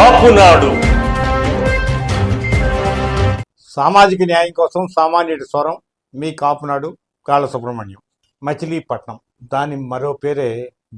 కాపునాడు. సామాజిక న్యాయం కోసం సామాన్యుడి స్వరం. మీ కాపునాడు కాళ్ళ సుబ్రహ్మణ్యం. మచిలీపట్నం, దాని మరో పేరే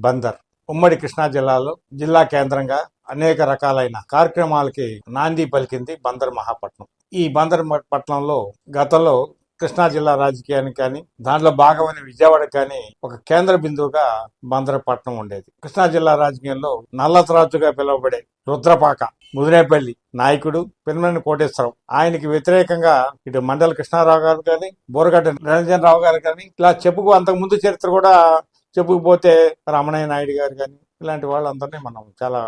బందర్. ఉమ్మడి కృష్ణా జిల్లాలో జిల్లా కేంద్రంగా అనేక రకాలైన కార్యక్రమాలకి నాంది పలికింది బందర్ మహాపట్నం. ఈ బందర్ పట్టణంలో గతంలో కృష్ణా జిల్లా రాజకీయానికి కానీ, దాంట్లో భాగమైన విజయవాడకి కానీ ఒక కేంద్ర బిందువుగా బందర్ పట్టణం ఉండేది. కృష్ణా జిల్లా రాజకీయంలో నల్లత్రాజుగా పిలువబడే రుద్రపాక ముదినేపల్లి నాయకుడు పిన్నమనేని కోటేశ్వరరావు, ఆయనకి వ్యతిరేకంగా ఇటు మండల కృష్ణారావు గారు కానీ, బోరగడ్డ నిరంజన్ రావు గారు కానీ, ఇలా అంతకు ముందు చరిత్ర కూడా చెప్పుకుపోతే రమణయ్య నాయుడు గారు కానీ, ఇలాంటి వాళ్ళందరినీ మనం చాలా,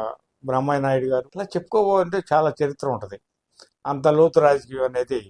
బ్రహ్మయ్య నాయుడు గారు, ఇలా చెప్పుకోబోతే చాలా చరిత్ర ఉంటుంది. అంత లోతు రాజకీయం అనేది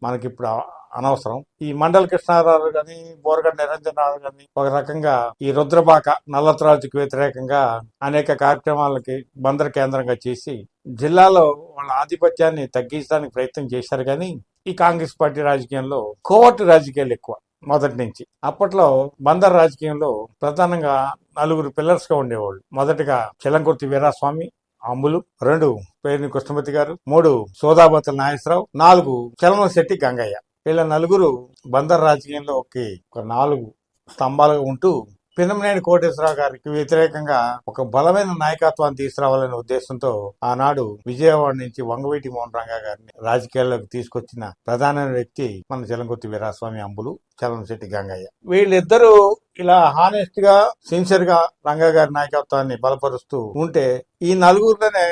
మనకి ఇప్పుడు అనవసరం. ఈ మండల కృష్ణారావు కానీ, బోరగడ్డ నిరంజన్ రావు కానీ ఒక రకంగా ఈ రుద్రబాక నల్లత్రాజుకి వ్యతిరేకంగా అనేక కార్యక్రమాలకి బందర్ కేంద్రంగా చేసి జిల్లాలో వాళ్ళ ఆధిపత్యాన్ని తగ్గించడానికి ప్రయత్నం చేశారు. కానీ ఈ కాంగ్రెస్ పార్టీ రాజకీయంలో కోవర్టు రాజకీయాలు ఎక్కువ మొదటి నుంచి. అప్పట్లో బందర్ రాజకీయంలో ప్రధానంగా 4 పిల్లర్స్ గా ఉండేవాళ్ళు. మొదటిగా చిలంకుర్తి వీరాస్వామి అంబులు, 2 పేరుని కృష్ణమూర్తి గారు, 3 సోదాబతుల నాగేశ్వరరావు, 4 చలమశెట్టి గంగయ్య. వీళ్ళ 4 బందర్ రాజకీయంలో ఒక 4 స్తంభాలుగా ఉంటూ పిన్నమనేని కోటేశ్వరరావు గారికి వ్యతిరేకంగా ఒక బలమైన నాయకత్వాన్ని తీసుకురావాలనే ఉద్దేశంతో ఆనాడు విజయవాడ నుంచి వంగవీటి మోహన్ రంగా గారిని రాజకీయాల్లోకి తీసుకొచ్చిన ప్రధాన వ్యక్తి మన చిలంకుర్తి వీరాస్వామి అంబులు, చలమశెట్టి గంగయ్య. వీళ్ళిద్దరూ ఇలా హానెస్ట్ గా, సిన్సియర్ గా రంగా గారి నాయకత్వాన్ని బలపరుస్తూ ఉంటే ఈ 4లోనే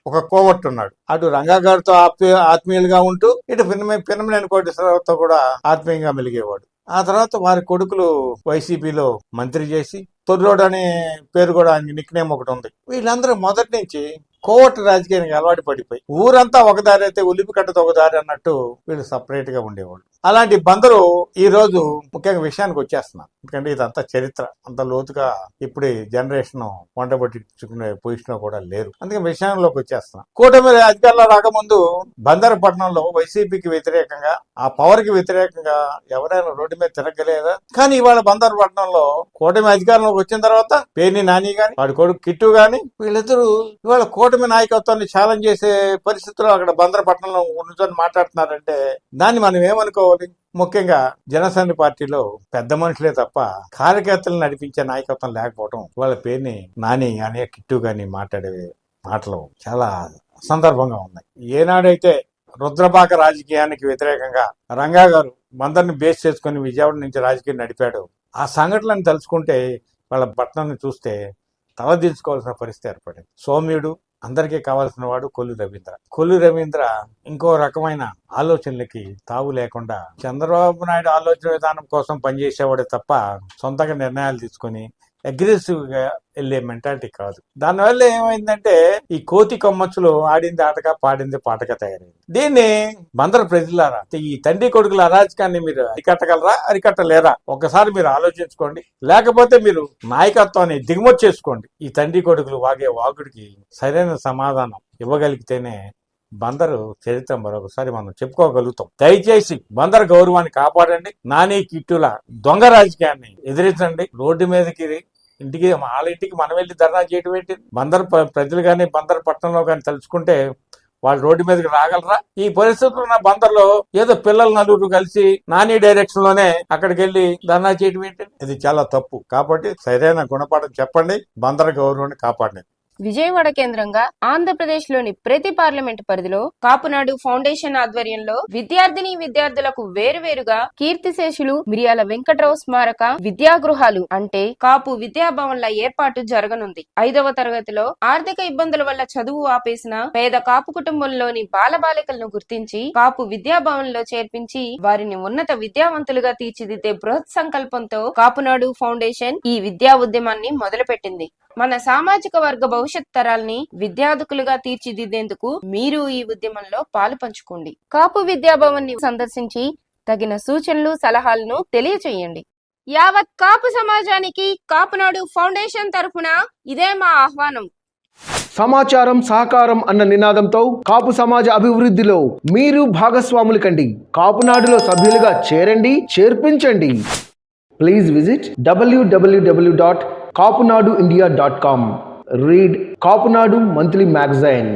ఒక కోవట్టు ఉన్నాడు. అటు రంగా గారితో ఆత్మీయులుగా ఉంటూ ఇటు పిన్నమనేని కోటేశ్వరరావుతో కూడా ఆత్మీయంగా మెలిగేవాడు. ఆ తర్వాత వారి కొడుకులు వైసీపీలో మంత్రి చేసి, తొర్రోడ్ అనే పేరు కూడా నిక్ నేమ్ ఒకటి ఉంది. వీళ్ళందరూ మొదటి నుంచి కోవట్టు రాజకీయానికి అలవాటు పడిపోయి ఊరంతా ఒక దారి అయితే ఉలిపి కట్టతో ఒక దారి అన్నట్టు వీళ్ళు సపరేట్ గా ఉండేవాళ్ళు. అలాంటి బందరు ఈ రోజు ముఖ్యంగా విషయానికి వచ్చేస్తున్నాం. ఎందుకంటే ఇదంతా చరిత్ర, అంత లోతుగా ఇప్పుడు జనరేషన్ వంట పట్టించుకునే పొజిషన్ కూడా లేరు. అందుకే విషయంలోకి వచ్చేస్తున్నాం. కూటమి అధికారంలో రాకముందు బందర్ పట్టణంలో వైసీపీకి వ్యతిరేకంగా, ఆ పవర్ కి వ్యతిరేకంగా ఎవరైనా రోడ్డు మీద తిరగలేదా? కానీ ఇవాళ బందర్ పట్టణంలో కూటమి అధికారంలోకి వచ్చిన తర్వాత పేర్ని నాని గాని, వాడి కొడుకు కిట్టు గాని, వీళ్ళిద్దరూ ఇవాళ కూటమి నాయకత్వాన్ని ఛాలెంజ్ చేసే పరిస్థితుల్లో అక్కడ బందర్ పట్టణంలో ఉన్నదని మాట్లాడుతున్నారంటే దాన్ని మనం ఏమనుకోవాలి? ముఖ్యంగా జనసేన పార్టీలో పెద్ద మనుషులే తప్ప కార్యకర్తలను నడిపించే నాయకత్వం లేకపోవడం, వాళ్ళ పేరుని నాని అనే కిట్టు గాని మాట్లాడే మాటలు చాలా సందర్భంగా ఉన్నాయి. ఏనాడైతే రుద్రపాక రాజకీయానికి వ్యతిరేకంగా రంగా గారు బందర్ని బేస్ చేసుకుని విజయవాడ నుంచి రాజకీయం నడిపాడు, ఆ సంఘటనలను తలుచుకుంటే వాళ్ళ పట్టణాన్ని చూస్తే తలదించుకోవాల్సిన పరిస్థితి ఏర్పడింది. సౌమ్యుడు, అందరికీ కావాల్సిన వాడు కొల్లు రవీంద్ర ఇంకో రకమైన ఆలోచనలకి తావు లేకుండా చంద్రబాబు నాయుడు ఆలోచన విధానం కోసం పనిచేసేవాడే తప్ప సొంతంగా నిర్ణయాలు తీసుకుని అగ్రెసివ్ గా వెళ్లే మెంటాలిటీ కాదు. దానివల్ల ఏమైందంటే ఈ కోతి కొమ్మచ్చులు ఆడింది ఆటగా, పాడింది పాటగా తయారైంది. దీన్ని బందర్ ప్రజలారా, ఈ తండ్రి కొడుకుల అరాజకాన్ని మీరు అరికట్టగలరా, అరికట్టలేరా? ఒకసారి మీరు ఆలోచించుకోండి. లేకపోతే మీరు నాయకత్వాన్ని దిగుమతి చేసుకోండి. ఈ తండ్రి కొడుకులు వాగే వాగుడికి సరైన సమాధానం ఇవ్వగలిగితేనే బందరు చరిత్ర మరొకసారి మనం చెప్పుకోగలుగుతాం. దయచేసి బందర్ గౌరవాన్ని కాపాడండి. నాని కిట్టుల దొంగ రాజకీయాన్ని ఎదిరించండి. రోడ్డు మీదకి ఇంటికి, వాళ్ళ ఇంటికి మనం వెళ్ళి ధర్నా చేయడం ఏంటి? బందర్ ప్రజలు కానీ, బందర్ పట్టణంలో కానీ తలుచుకుంటే వాళ్ళు రోడ్డు మీదకి రాగలరా? ఈ పరిస్థితుల్లో ఉన్న బందర్లో ఏదో పిల్లలు 4 కలిసి నాని డైరెక్షన్ లోనే అక్కడికి వెళ్ళి ధర్నా చేయడం ఏంటి? ఇది చాలా తప్పు. కాబట్టి సరైన గుణపాఠం చెప్పండి, బందర్ గౌరవాన్ని కాపాడండి. విజయవాడ కేంద్రంగా ఆంధ్రప్రదేశ్ లోని ప్రతి పార్లమెంట్ పరిధిలో కాపునాడు ఫౌండేషన్ ఆధ్వర్యంలో విద్యార్థులకు వేరువేరుగా కీర్తిశేషులు మిరియాల వెంకట్రావు స్మారక విద్యాగృహాలు అంటే కాపు విద్యాభవన్ల ఏర్పాటు జరగనుంది. 5వ తరగతిలో ఆర్థిక ఇబ్బందుల వల్ల చదువు ఆపేసిన పేద కాపు కుటుంబంలోని బాలబాలికలను గుర్తించి కాపు విద్యాభవన్ లో చేర్పించి వారిని ఉన్నత విద్యావంతులుగా తీర్చిదిద్దే బృహత్ సంకల్పంతో కాపునాడు ఫౌండేషన్ ఈ విద్యా ఉద్యమాన్ని మొదలుపెట్టింది. మన సామాజిక వర్గ భవిష్యత్ తరాల్ని విద్యార్థులుగా తీర్చిదిద్దేందుకు మీరు ఈ ఉద్యమంలో పాలు పంచుకోండి. కాపు విద్యాభవన్ ని సందర్శించి తగిన సూచనలు, సలహాలను తెలియచేయండి. యావత్ కాపు సమాజానికి కాపునాడు ఫౌండేషన్ తరఫున ఇదే మా ఆహ్వానం. సమాచారం, సహకారం అన్న నినాదంతో కాపు సమాజ అభివృద్ధిలో మీరు భాగస్వాములు కండి. కాపునాడులో సభ్యులుగా చేరండి, చేర్పించండి. Please visit www.kapunaduindia.com. Read Kapunadu Monthly Magazine.